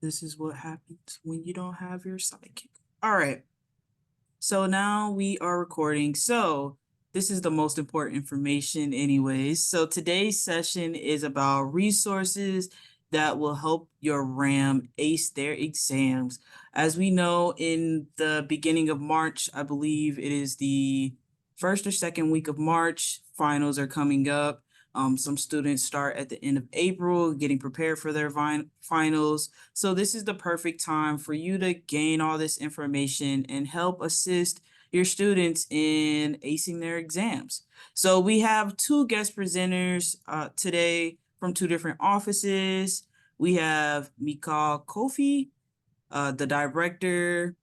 This is what happens when you don't have your sidekick. All right. So now we are recording. So this is the most important information anyways. So today's session is about resources that will help your RAM ace their exams. As we know, in the beginning of March, I believe it is the first or second week of March, finals are coming up. Some students start at the end of April, getting prepared for their finals. So this is the perfect time for you to gain all this information and help assist your students in acing their exams. So we have two guest presenters today from two different offices. We have Mikal Kofi, the director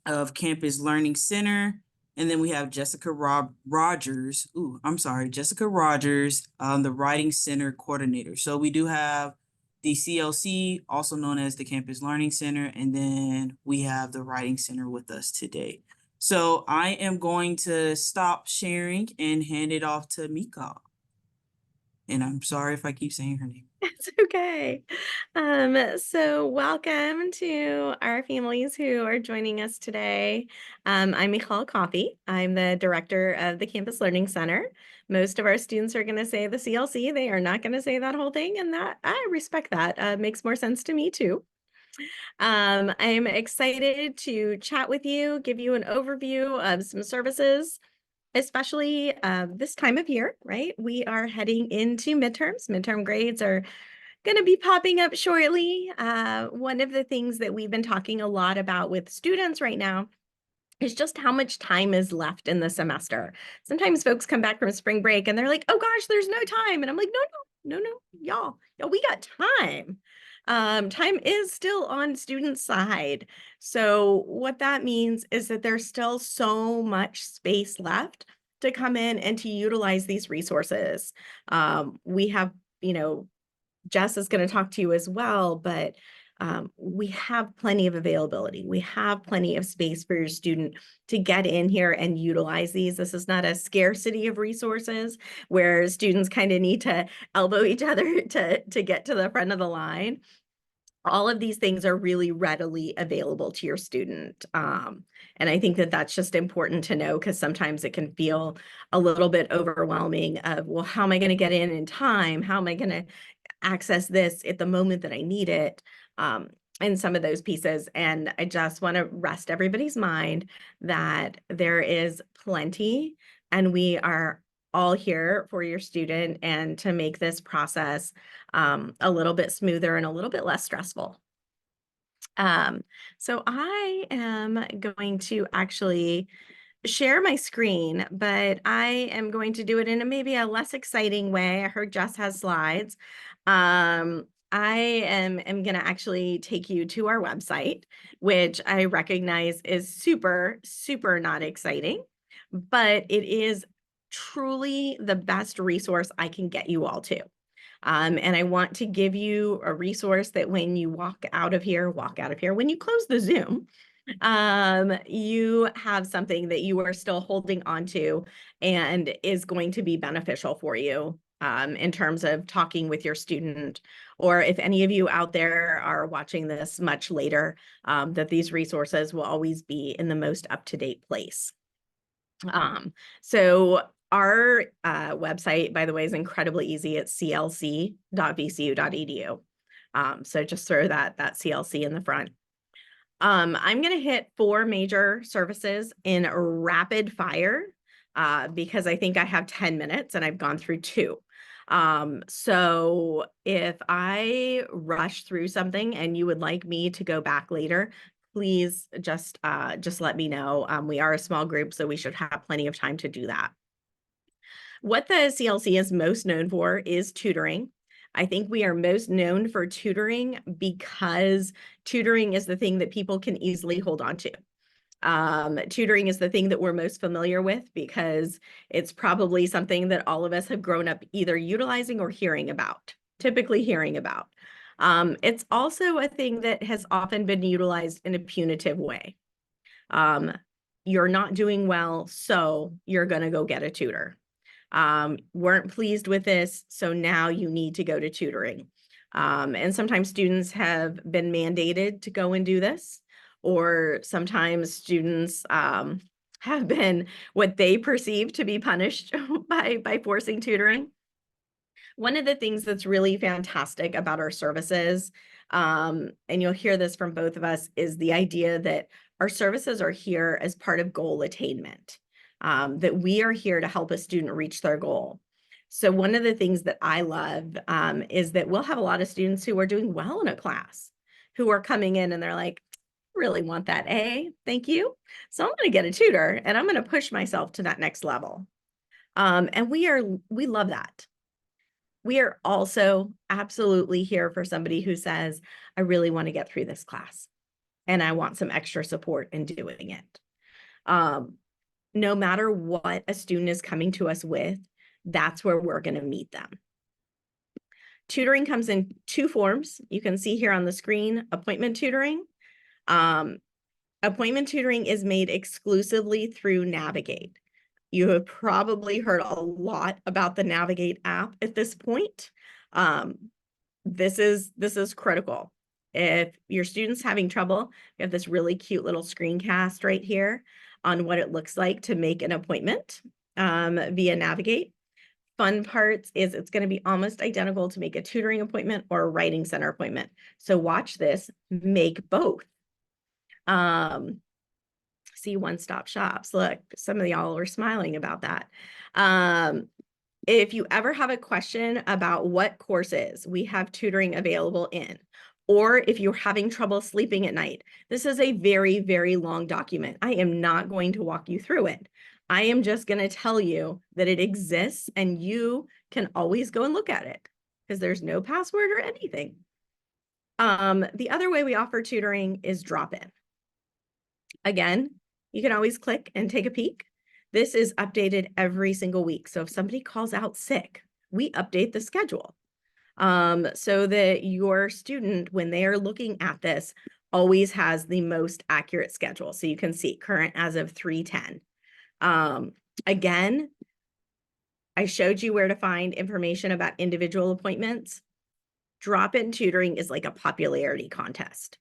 of Campus Learning Center. And then we have Jessica Rogers. Jessica Rogers, the Writing Center coordinator. So we do have the CLC, also known as the Campus Learning Center, and then we have the Writing Center with us today. So I am going to stop sharing and hand it off to Mika. And I'm sorry if I keep saying her name. It's okay. So welcome to our families who are joining us today. I'm Michal Coffey. I'm the director of the Campus Learning Center. Most of our students are going to say the CLC. They are not going to say that whole thing, and that I respect that. Makes more sense to me too. I'm excited to chat with you, give you an overview of some services, especially this time of year, right? We are heading into midterms. Midterm grades are going to be popping up shortly. One of the things that we've been talking a lot about with students right now is just how much time is left in the semester. Sometimes folks come back from spring break and they're like, oh gosh, there's no time. And I'm like, no, y'all, we got time. Time is still on student side. So what that means is that there's still so much space left to come in and to utilize these resources. We have, Jess is going to talk to you as well, but we have plenty of availability. We have plenty of space for your student to get in here and utilize these. This is not a scarcity of resources where students kind of need to elbow each other to get to the front of the line. All of these things are really readily available to your student. And I think that that's just important to know because sometimes it can feel a little bit overwhelming of, well, how am I going to get in time? How am I going to access this at the moment that I need it, and some of those pieces. And I just want to rest everybody's mind that there is plenty, and we are all here for your student and to make this process a little bit smoother and a little bit less stressful. So I am going to actually share my screen, but I am going to do it in maybe a less exciting way. I heard Jess has slides. I am going to actually take you to our website, which I recognize is super, super not exciting, but it is truly the best resource I can get you all to. And I want to give you a resource that when you walk out of here, when you close the Zoom, you have something that you are still holding on to and is going to be beneficial for you in terms of talking with your student, or if any of you out there are watching this much later, that these resources will always be in the most up-to-date place. So our website, by the way, is incredibly easy. It's clc.vcu.edu. So just throw that CLC in the front. I'm going to hit 4 major services in rapid fire because I think I have 10 minutes and I've gone through 2. So if I rush through something and you would like me to go back later, please just let me know. We are a small group, so we should have plenty of time to do that. What the CLC is most known for is tutoring. I think we are most known for tutoring because tutoring is the thing that people can easily hold on to. Tutoring is the thing that we're most familiar with because it's probably something that all of us have grown up either utilizing or hearing about, typically hearing about. It's also a thing that has often been utilized in a punitive way. You're not doing well, so you're going to go get a tutor. Weren't pleased with this, so now you need to go to tutoring. And sometimes students have been mandated to go and do this, or sometimes students have been what they perceive to be punished by forcing tutoring. One of the things that's really fantastic about our services, and you'll hear this from both of us, is the idea that our services are here as part of goal attainment, that we are here to help a student reach their goal. So one of the things that I love is that we'll have a lot of students who are doing well in a class, who are coming in and they're like, really want that A, thank you. So I'm going to get a tutor and I'm going to push myself to that next level. And we love that. We are also absolutely here for somebody who says, I really want to get through this class and I want some extra support in doing it. No matter what a student is coming to us with, that's where we're going to meet them. Tutoring comes in two forms. You can see here on the screen, appointment tutoring. Appointment tutoring is made exclusively through Navigate. You have probably heard a lot about the Navigate app at this point. This is critical. If your student's having trouble, you have this really cute little screencast right here on what it looks like to make an appointment via Navigate. Fun parts is it's going to be almost identical to make a tutoring appointment or a writing center appointment. So watch this, make both. See one-stop shops. Look, some of y'all are smiling about that. If you ever have a question about what courses we have tutoring available in, or if you're having trouble sleeping at night, this is a very, very long document. I am not going to walk you through it. I am just going to tell you that it exists and you can always go and look at it because there's no password or anything. The other way we offer tutoring is drop-in. Again, you can always click and take a peek. This is updated every single week. So if somebody calls out sick, we update the schedule so that your student, when they are looking at this, always has the most accurate schedule. So you can see current as of 3/10. Again, I showed you where to find information about individual appointments. Drop-in tutoring is like a popularity contest.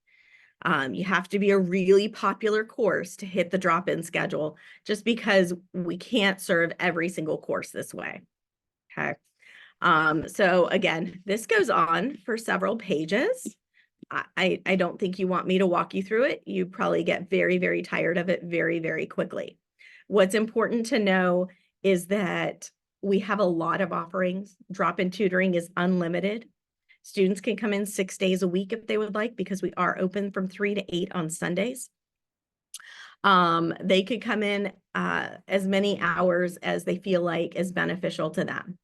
You have to be a really popular course to hit the drop-in schedule just because we can't serve every single course this way. Okay. So again, this goes on for several pages. I don't think you want me to walk you through it. You probably get very, very tired of it very, very quickly. What's important to know is that we have a lot of offerings. Drop-in tutoring is unlimited. Students can come in 6 days a week if they would like, because we are open from 3 to 8 on Sundays. They could come in as many hours as they feel like is beneficial to them.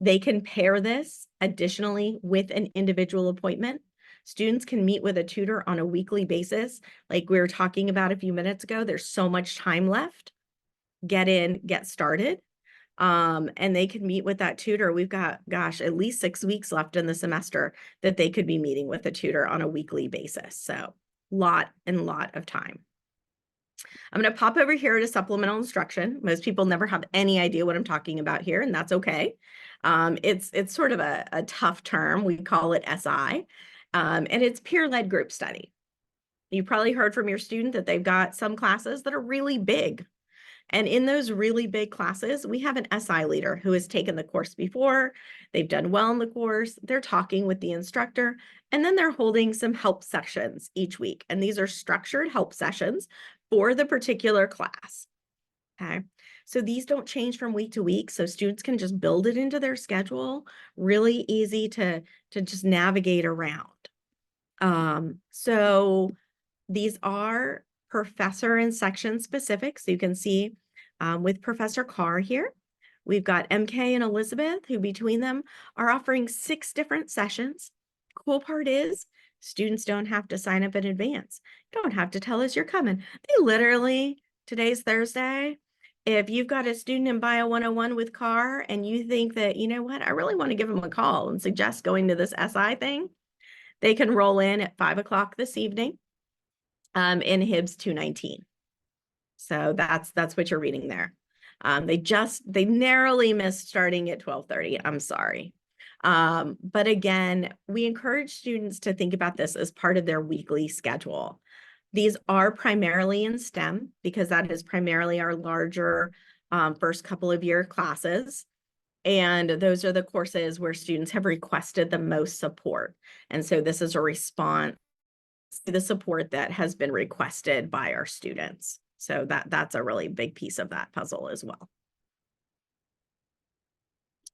They can pair this additionally with an individual appointment. Students can meet with a tutor on a weekly basis. Like we were talking about a few minutes ago, there's so much time left. Get in, get started. And they could meet with that tutor. We've got, gosh, at least 6 weeks left in the semester that they could be meeting with a tutor on a weekly basis. So lot of time. I'm going to pop over here to supplemental instruction. Most people never have any idea what I'm talking about here, and that's okay. It's sort of a tough term. We call it SI, and it's peer-led group study. You probably heard from your student that they've got some classes that are really big. And in those really big classes, we have an SI leader who has taken the course before, they've done well in the course, they're talking with the instructor, and then they're holding some help sessions each week. And these are structured help sessions for the particular class. Okay. So these don't change from week to week. So students can just build it into their schedule, really easy to just navigate around. So these are professor and section specific. So you can see with Professor Carr here, we've got MK and Elizabeth, who between them are offering 6 different sessions. Cool part is students don't have to sign up in advance. You don't have to tell us you're coming. They literally, today's Thursday, if you've got a student in Bio 101 with Carr and you think that, you know what, I really want to give them a call and suggest going to this SI thing, they can roll in at 5 o'clock this evening in Hibbs 219. So that's what you're reading there. They narrowly missed starting at 12:30. I'm sorry. But again, we encourage students to think about this as part of their weekly schedule. These are primarily in STEM because that is primarily our larger first couple of year classes. And those are the courses where students have requested the most support. And so this is a response to the support that has been requested by our students. So that's a really big piece of that puzzle as well.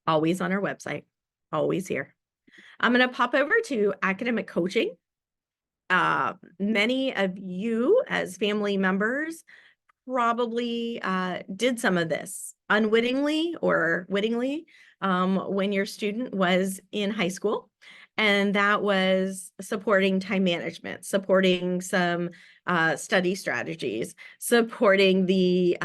Always on our website, always here. I'm going to pop over to academic coaching. Many of you as family members probably did some of this unwittingly or wittingly when your student was in high school. And that was supporting time management, supporting some study strategies, supporting the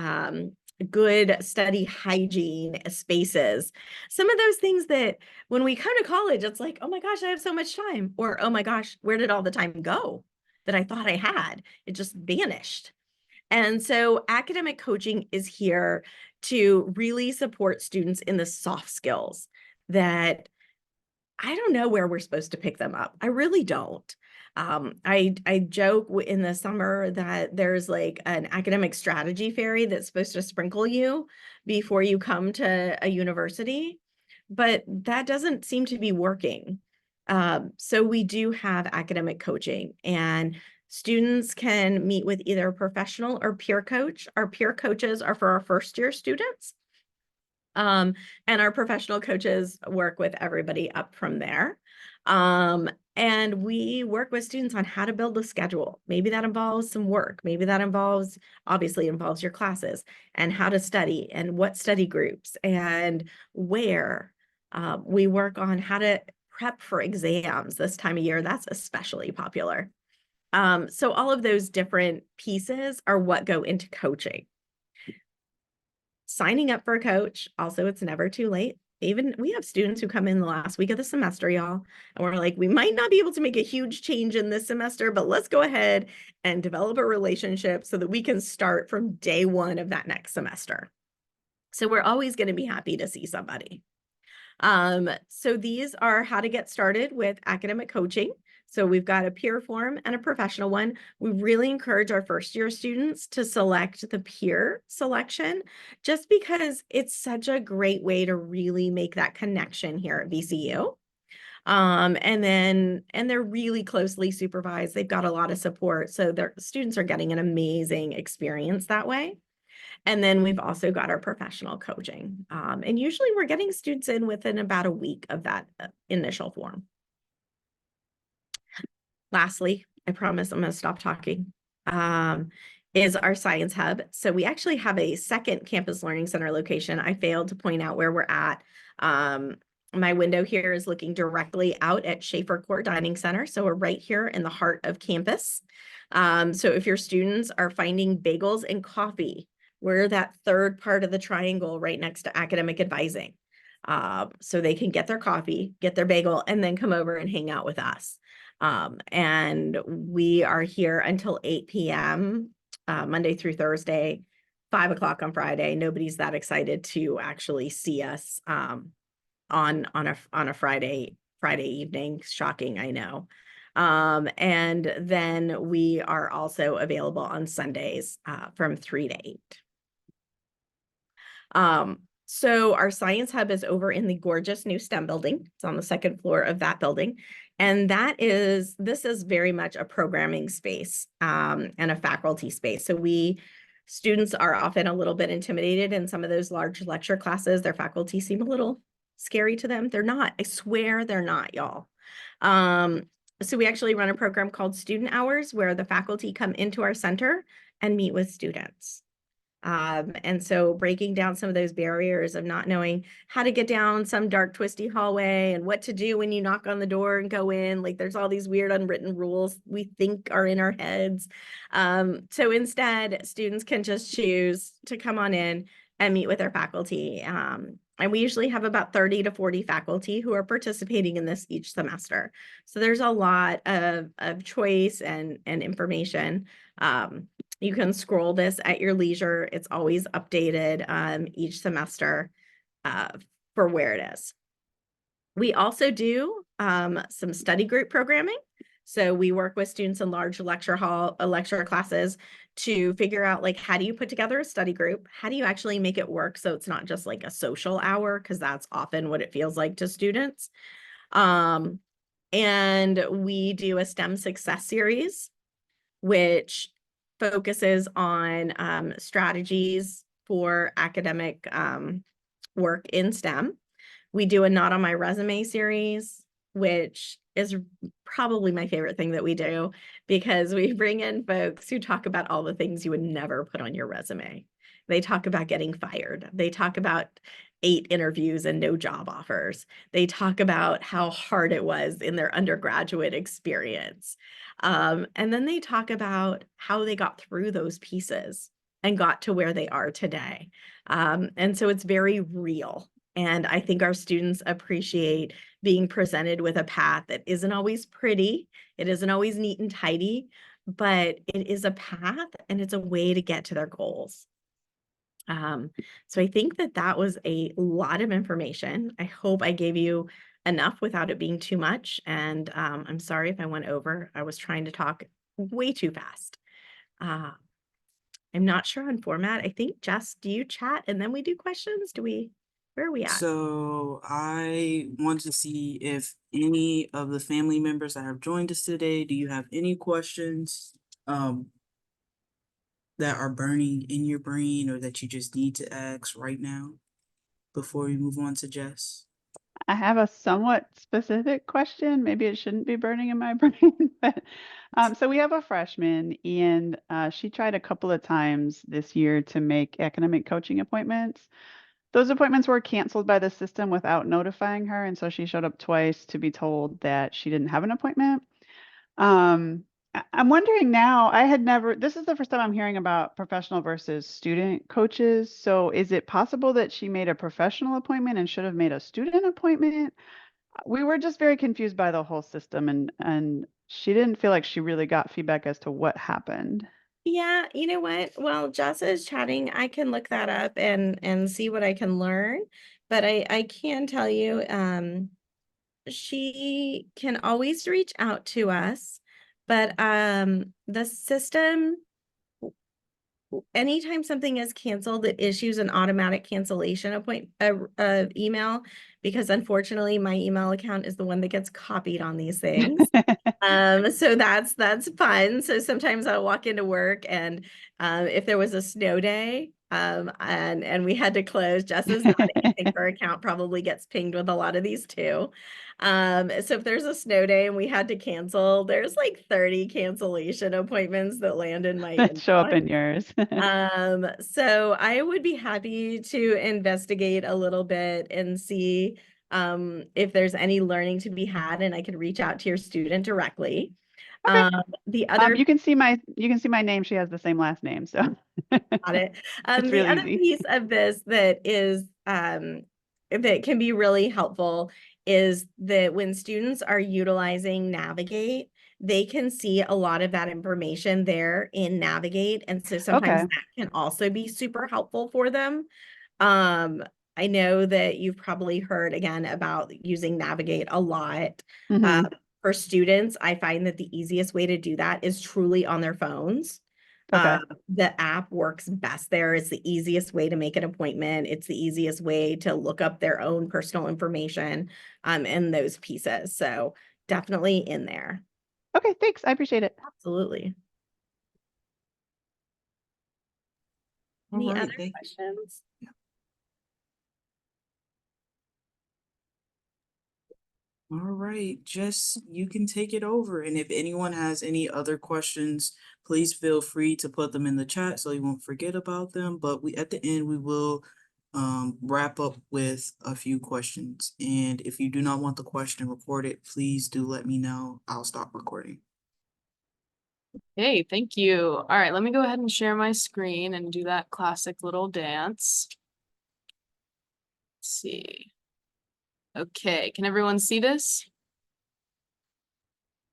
good study hygiene spaces. Some of those things that when we come to college, it's like, oh my gosh, I have so much time. Or, oh my gosh, where did all the time go that I thought I had? It just vanished. And so academic coaching is here to really support students in the soft skills that I don't know where we're supposed to pick them up. I really don't. I joke in the summer that there's like an academic strategy fairy that's supposed to sprinkle you before you come to a university, but that doesn't seem to be working. So we do have academic coaching, and students can meet with either a professional or peer coach. Our peer coaches are for our first year students. And our professional coaches work with everybody up from there. And we work with students on how to build a schedule. Maybe that involves some work. Maybe that obviously involves your classes and how to study and what study groups and where. We work on how to prep for exams this time of year. That's especially popular. So all of those different pieces are what go into coaching. Signing up for a coach, also, it's never too late. Even we have students who come in the last week of the semester, y'all, and we're like, we might not be able to make a huge change in this semester, but let's go ahead and develop a relationship so that we can start from day one of that next semester. So we're always going to be happy to see somebody. So these are how to get started with academic coaching. So we've got a peer form and a professional one. We really encourage our first year students to select the peer selection just because it's such a great way to really make that connection here at VCU. And they're really closely supervised. They've got a lot of support. So their students are getting an amazing experience that way. And then we've also got our professional coaching. And usually we're getting students in within about a week of that initial form. Lastly, I promise I'm going to stop talking, is our Science Hub. So we actually have a second Campus Learning Center location. I failed to point out where we're at. My window here is looking directly out at Schaefer Court Dining Center. So we're right here in the heart of campus. So if your students are finding bagels and coffee, we're that third part of the triangle right next to academic advising. So they can get their coffee, get their bagel, and then come over and hang out with us. And we are here until 8 p.m. Monday through Thursday, 5 o'clock on Friday. Nobody's that excited to actually see us on a Friday evening. Shocking, I know. And then we are also available on Sundays from 3 to 8. So our Science Hub is over in the gorgeous new STEM building. It's on the second floor of that building. And this is very much a programming space and a faculty space. So students are often a little bit intimidated in some of those large lecture classes. Their faculty seem a little scary to them. They're not. I swear they're not, y'all. So we actually run a program called Student Hours where the faculty come into our center and meet with students. And so breaking down some of those barriers of not knowing how to get down some dark, twisty hallway and what to do when you knock on the door and go in, like there's all these weird unwritten rules we think are in our heads. So instead, students can just choose to come on in and meet with their faculty. And we usually have about 30 to 40 faculty who are participating in this each semester. So there's a lot of choice and information. You can scroll this at your leisure. It's always updated each semester for where it is. We also do some study group programming. So we work with students in large lecture classes to figure out, like, how do you put together a study group? How do you actually make it work so it's not just like a social hour? Because that's often what it feels like to students. Um, and we do a STEM success series, which focuses on strategies for academic work in STEM. We do a Not on My Resume series, which is probably my favorite thing that we do, because we bring in folks who talk about all the things you would never put on your resume. They talk about getting fired. They talk about 8 interviews and no job offers. They talk about how hard it was in their undergraduate experience. And then they talk about how they got through those pieces and got to where they are today. And so it's very real. And I think our students appreciate being presented with a path that isn't always pretty. It isn't always neat and tidy, but it is a path and it's a way to get to their goals. So I think that that was a lot of information. I hope I gave you enough without it being too much. And I'm sorry if I went over. I was trying to talk way too fast. Uh, I'm not sure on format. I think, Jess, do you chat and then we do questions? Where are we at? So I want to see if any of the family members that have joined us today, do you have any questions that are burning in your brain or that you just need to ask right now before we move on to Jess? I have a somewhat specific question. Maybe it shouldn't be burning in my brain, but so we have a freshman, and she tried a couple of times this year to make academic coaching appointments. Those appointments were canceled by the system without notifying her, and so she showed up twice to be told that she didn't have an appointment. I'm wondering now, this is the first time I'm hearing about professional versus student coaches. So is it possible that she made a professional appointment and should have made a student appointment? We were just very confused by the whole system, and she didn't feel like she really got feedback as to what happened. Yeah, you know what? While Jess is chatting, I can look that up and see what I can learn. But I can tell you, she can always reach out to us, but the system, anytime something is canceled, it issues an automatic cancellation email, because unfortunately my email account is the one that gets copied on these things. So that's fun. So sometimes I'll walk into work and if there was a snow day and we had to close, Jess is nodding. I think her account probably gets pinged with a lot of these too. So if there's a snow day and we had to cancel, there's like 30 cancellation appointments that land in my That show up inbox. in yours. So I would be happy to investigate a little bit and see if there's any learning to be had, and I could reach out to your student directly. Okay. The other You can see my name. She has the same last name, so Got it. it's The real other easy. piece of this that is that can be really helpful is that when students are utilizing Navigate, they can see a lot of that information there in Navigate. And so sometimes Okay. that can also be super helpful for them. Um, I know that you've probably heard again about using Navigate a lot. Hmm. For students, I find that the easiest way to do that is truly on their phones. Okay. The app works best there. It's the easiest way to make an appointment. It's the easiest way to look up their own personal information and those pieces. So definitely in there. Okay, thanks. I appreciate it. Absolutely. All Any right, other thank you. questions? All right, Jess, you can take it over. And if anyone has any other questions, please feel free to put them in the chat so you won't forget about them. But at the end, we will wrap up with a few questions. And if you do not want the question recorded, please do let me know. I'll stop recording. Hey, thank you. All right, let me go ahead and share my screen and do that classic little dance. Let's see. Okay, can everyone see this?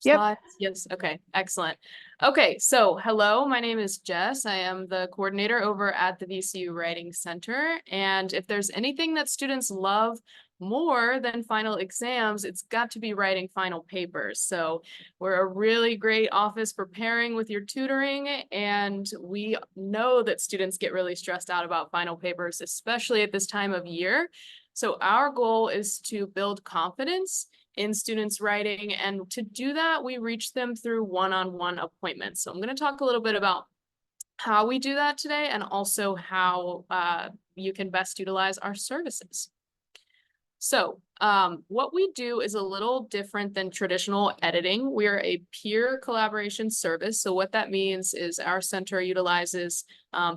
Yep. Slides? Yes, okay, excellent. Okay, so hello, my name is Jess. I am the coordinator over at the VCU Writing Center. And if there's anything that students love more than final exams, it's got to be writing final papers. So we're a really great office for pairing with your tutoring, and we know that students get really stressed out about final papers, especially at this time of year. So our goal is to build confidence in students' writing, and to do that, we reach them through one-on-one appointments. So I'm going to talk a little bit about how we do that today, and also how you can best utilize our services. So what we do is a little different than traditional editing. We're a peer collaboration service. So what that means is our center utilizes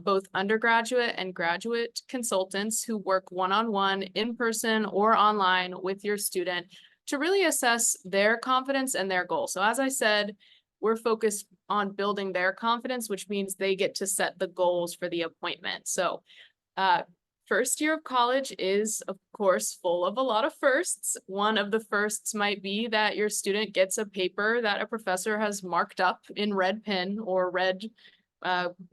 both undergraduate and graduate consultants who work one-on-one, in person or online with your student to really assess their confidence and their goals. So as I said, we're focused on building their confidence, which means they get to set the goals for the appointment. So first year of college is, of course, full of a lot of firsts. One of the firsts might be that your student gets a paper that a professor has marked up in red pen or red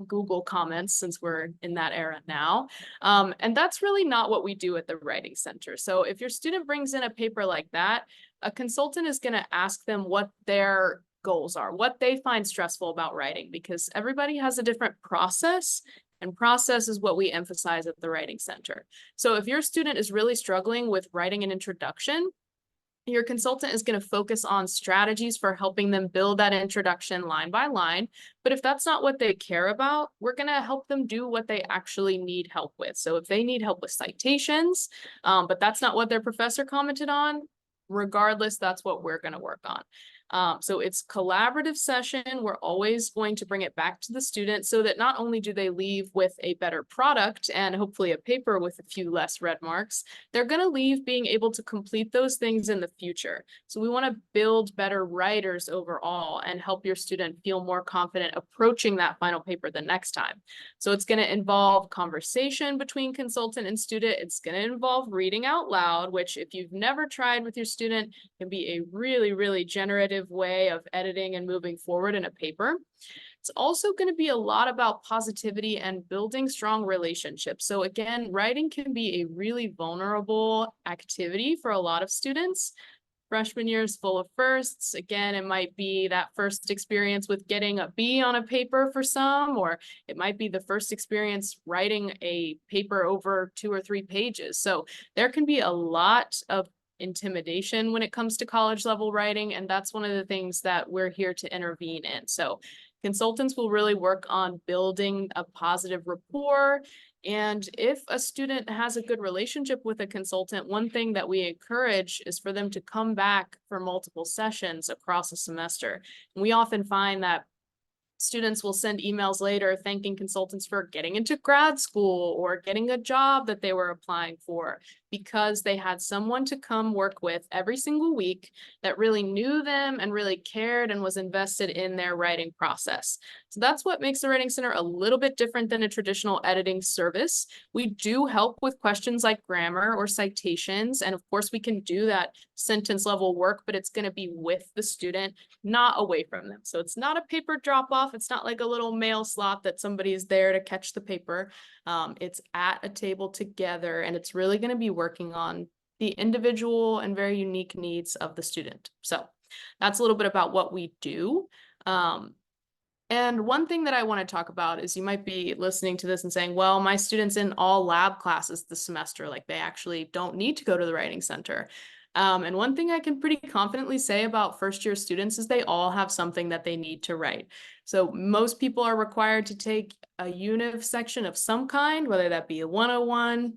Google comments, since we're in that era now. And that's really not what we do at the Writing Center. So if your student brings in a paper like that, a consultant is going to ask them what their goals are, what they find stressful about writing, because everybody has a different process. And process is what we emphasize at the Writing Center. So if your student is really struggling with writing an introduction, your consultant is going to focus on strategies for helping them build that introduction line by line. But if that's not what they care about, we're going to help them do what they actually need help with. So if they need help with citations, but that's not what their professor commented on, regardless, that's what we're going to work on. So it's collaborative session. We're always going to bring it back to the student so that not only do they leave with a better product and hopefully a paper with a few less red marks, they're going to leave being able to complete those things in the future. So we want to build better writers overall and help your student feel more confident approaching that final paper the next time. So it's going to involve conversation between consultant and student. It's going to involve reading out loud, which if you've never tried with your student, can be a really, really generative way of editing and moving forward in a paper. It's also going to be a lot about positivity and building strong relationships. So again, writing can be a really vulnerable activity for a lot of students. Freshman year is full of firsts. Again, it might be that first experience with getting a B on a paper for some, or it might be the first experience writing a paper over 2 or 3 pages. So there can be a lot of intimidation when it comes to college level writing, and that's one of the things that we're here to intervene in. So consultants will really work on building a positive rapport. And if a student has a good relationship with a consultant, one thing that we encourage is for them to come back for multiple sessions across a semester. And we often find that students will send emails later thanking consultants for getting into grad school or getting a job that they were applying for, because they had someone to come work with every single week that really knew them and really cared and was invested in their writing process. So that's what makes the Writing Center a little bit different than a traditional editing service. We do help with questions like grammar or citations. And of course, we can do that sentence level work, but it's going to be with the student, not away from them. So it's not a paper drop off. It's not like a little mail slot that somebody is there to catch the paper. It's at a table together, and it's really going to be working on the individual and very unique needs of the student. So that's a little bit about what we do. And one thing that I want to talk about is, you might be listening to this and saying, well, my students in all lab classes this semester, like they actually don't need to go to the Writing Center. And one thing I can pretty confidently say about first year students is they all have something that they need to write. So most people are required to take a univ section of some kind, whether that be a 101,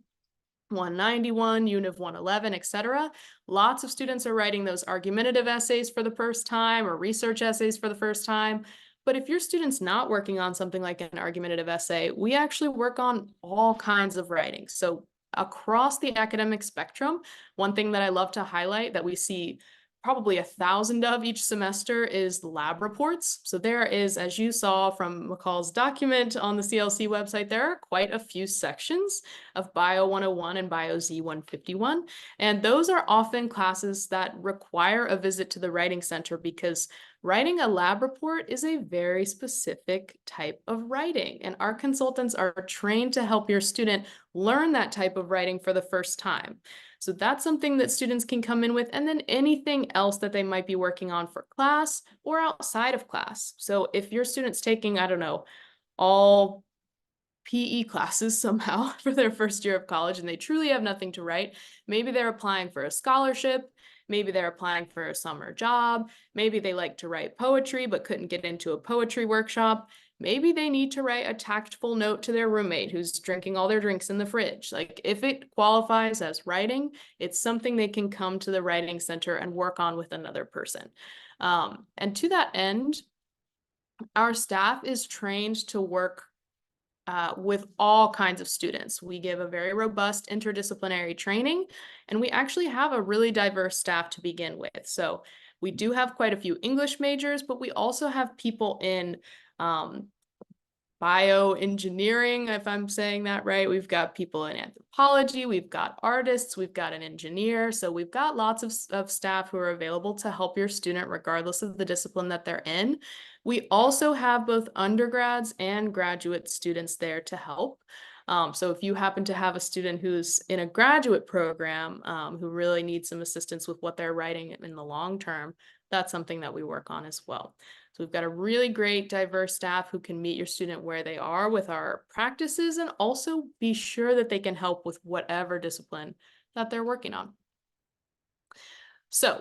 191, Univ 111, etc. Lots of students are writing those argumentative essays for the first time or research essays for the first time. But if your student's not working on something like an argumentative essay, we actually work on all kinds of writing. So across the academic spectrum, one thing that I love to highlight that we see probably 1,000 of each semester is lab reports. So there is, as you saw from McCall's document on the CLC website, there are quite a few sections of Bio 101 and Bio Z 151. And those are often classes that require a visit to the Writing Center, because writing a lab report is a very specific type of writing. And our consultants are trained to help your student learn that type of writing for the first time. So that's something that students can come in with, and then anything else that they might be working on for class or outside of class. So if your student's taking, I don't know, all PE classes somehow for their first year of college and they truly have nothing to write, maybe they're applying for a scholarship, maybe they're applying for a summer job, maybe they like to write poetry but couldn't get into a poetry workshop, maybe they need to write a tactful note to their roommate who's drinking all their drinks in the fridge. Like, if it qualifies as writing, it's something they can come to the writing center and work on with another person. And to that end, our staff is trained to work with all kinds of students. We give a very robust interdisciplinary training, and we actually have a really diverse staff to begin with. So we do have quite a few English majors, but we also have people in bioengineering, if I'm saying that right. We've got people in anthropology, we've got artists, we've got an engineer. So we've got lots of staff who are available to help your student regardless of the discipline that they're in. We also have both undergrads and graduate students there to help. So if you happen to have a student who's in a graduate program who really needs some assistance with what they're writing in the long term, that's something that we work on as well. So we've got a really great diverse staff who can meet your student where they are with our practices and also be sure that they can help with whatever discipline that they're working on. So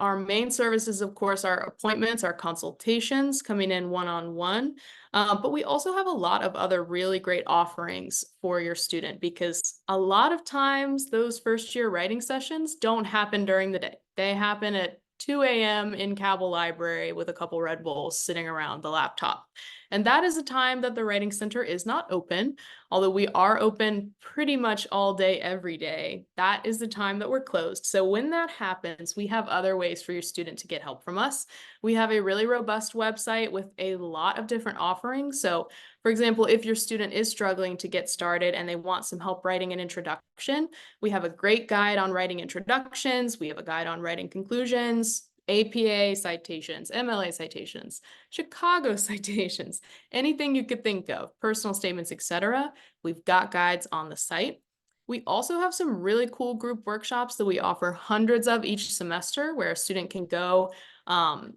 our main services, of course, are appointments, our consultations, coming in one-on-one, but we also have a lot of other really great offerings for your student because a lot of times those first year writing sessions don't happen during the day. They happen at 2 a.m. in Cabell Library with a couple Red Bulls sitting around the laptop. And that is a time that the Writing Center is not open, although we are open pretty much all day, every day. That is the time that we're closed. So when that happens, we have other ways for your student to get help from us. We have a really robust website with a lot of different offerings. So for example, if your student is struggling to get started and they want some help writing an introduction, we have a great guide on writing introductions. We have a guide on writing conclusions, APA citations, MLA citations, Chicago citations, anything you could think of, personal statements, etc. We've got guides on the site. We also have some really cool group workshops that we offer hundreds of each semester where a student can go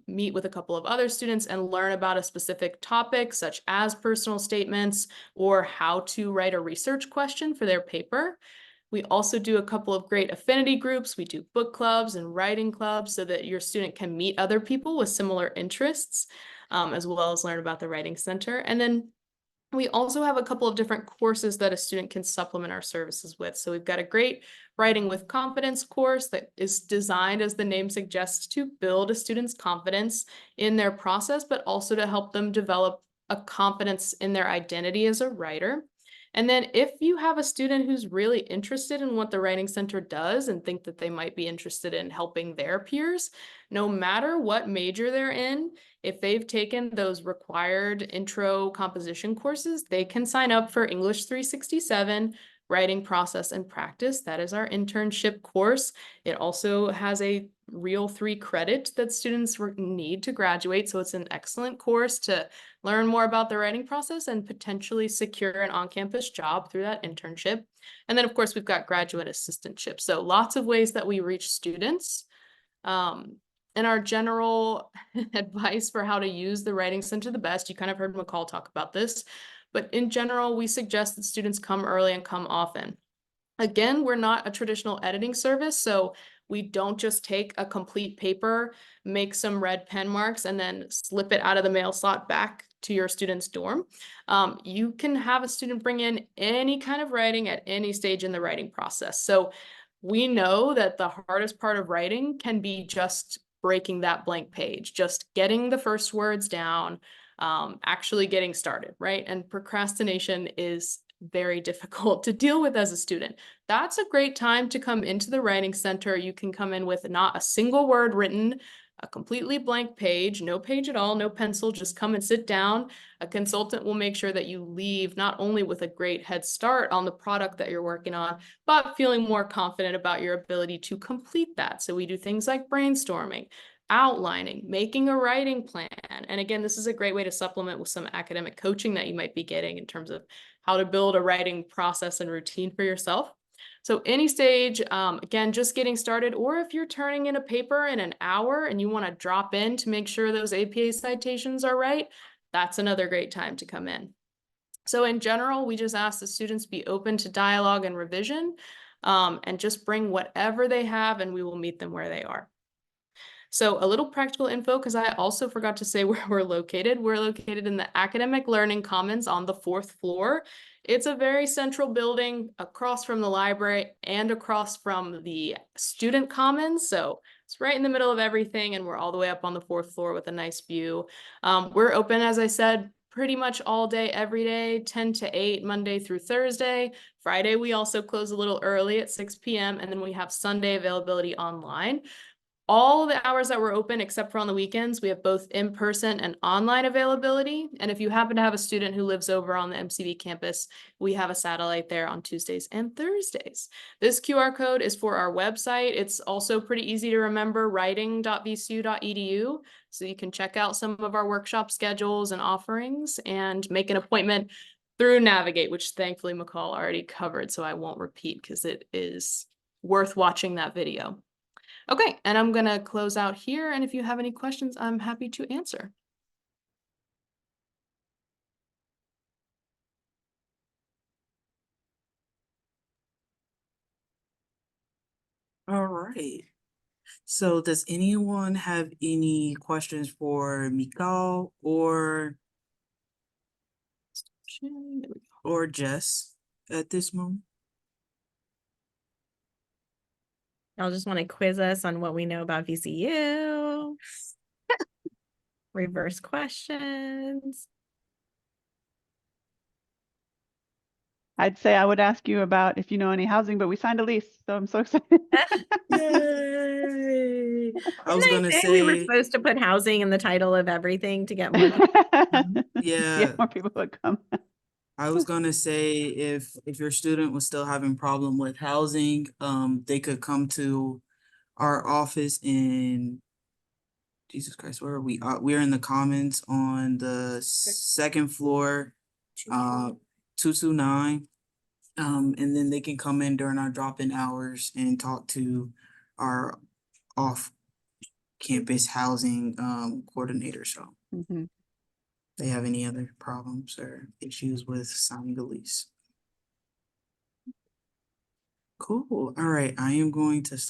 meet with a couple of other students and learn about a specific topic, such as personal statements or how to write a research question for their paper. We also do a couple of great affinity groups. We do book clubs and writing clubs so that your student can meet other people with similar interests, as well as learn about the Writing Center. And then we also have a couple of different courses that a student can supplement our services with. So we've got a great Writing with Confidence course that is designed, as the name suggests, to build a student's confidence in their process, but also to help them develop a confidence in their identity as a writer. And then if you have a student who's really interested in what the Writing Center does and think that they might be interested in helping their peers, no matter what major they're in, if they've taken those required intro composition courses, they can sign up for English 367, Writing Process and Practice. That is our internship course. It also has a real 3 credit that students need to graduate. So it's an excellent course to learn more about the writing process and potentially secure an on-campus job through that internship. And then, of course, we've got graduate assistantship. So lots of ways that we reach students. And our general advice for how to use the Writing Center the best, you kind of heard McCall talk about this, but in general, we suggest that students come early and come often. Again, we're not a traditional editing service, so we don't just take a complete paper, make some red pen marks, and then slip it out of the mail slot back to your student's dorm. You can have a student bring in any kind of writing at any stage in the writing process. So we know that the hardest part of writing can be just breaking that blank page, just getting the first words down, actually getting started, right? And procrastination is very difficult to deal with as a student. That's a great time to come into the Writing Center. You can come in with not a single word written, a completely blank page, no page at all, no pencil, just come and sit down. A consultant will make sure that you leave not only with a great head start on the product that you're working on, but feeling more confident about your ability to complete that. So we do things like brainstorming, outlining, making a writing plan. And again, this is a great way to supplement with some academic coaching that you might be getting in terms of how to build a writing process and routine for yourself. So any stage, again, just getting started, or if you're turning in a paper in an hour and you want to drop in to make sure those APA citations are right, that's another great time to come in. So in general, we just ask the students be open to dialogue and revision, and just bring whatever they have and we will meet them where they are. So a little practical info, because I also forgot to say where we're located. We're located in the Academic Learning Commons on the 4th floor. It's a very central building across from the library and across from the student commons. So it's right in the middle of everything, and we're all the way up on the 4th floor with a nice view. We're open, as I said, pretty much all day, every day, 10 to 8, Monday through Thursday. Friday, we also close a little early at 6 p.m. And then we have Sunday availability online. All the hours that we're open, except for on the weekends, we have both in-person and online availability. And if you happen to have a student who lives over on the MCV campus, we have a satellite there on Tuesdays and Thursdays. This QR code is for our website. It's also pretty easy to remember, writing.vcu.edu. So you can check out some of our workshop schedules and offerings and make an appointment through Navigate, which thankfully McCall already covered, so I won't repeat because it is worth watching that video. Okay, and I'm gonna close out here, and if you have any questions, I'm happy to answer. All right. So does anyone have any questions for Mikal or There we go. Jess at this moment? Y'all just want to quiz us on what we know about VCU. Reverse questions. I'd say I would ask you about if you know any housing, but we signed a lease, so I'm so excited. Yay! I was Didn't gonna we were say, supposed to put housing in the title of everything to get more. yeah, more people would come. I was gonna say if your student was still having problem with housing, they could come to our office in Jesus Christ, where are we? We're in the Commons on the second floor, 229. And then they can come in during our drop-in hours and talk to our off-campus housing coordinator. So Mhm. they have any other problems or issues with signing the lease. Cool. All right, I am going to stop.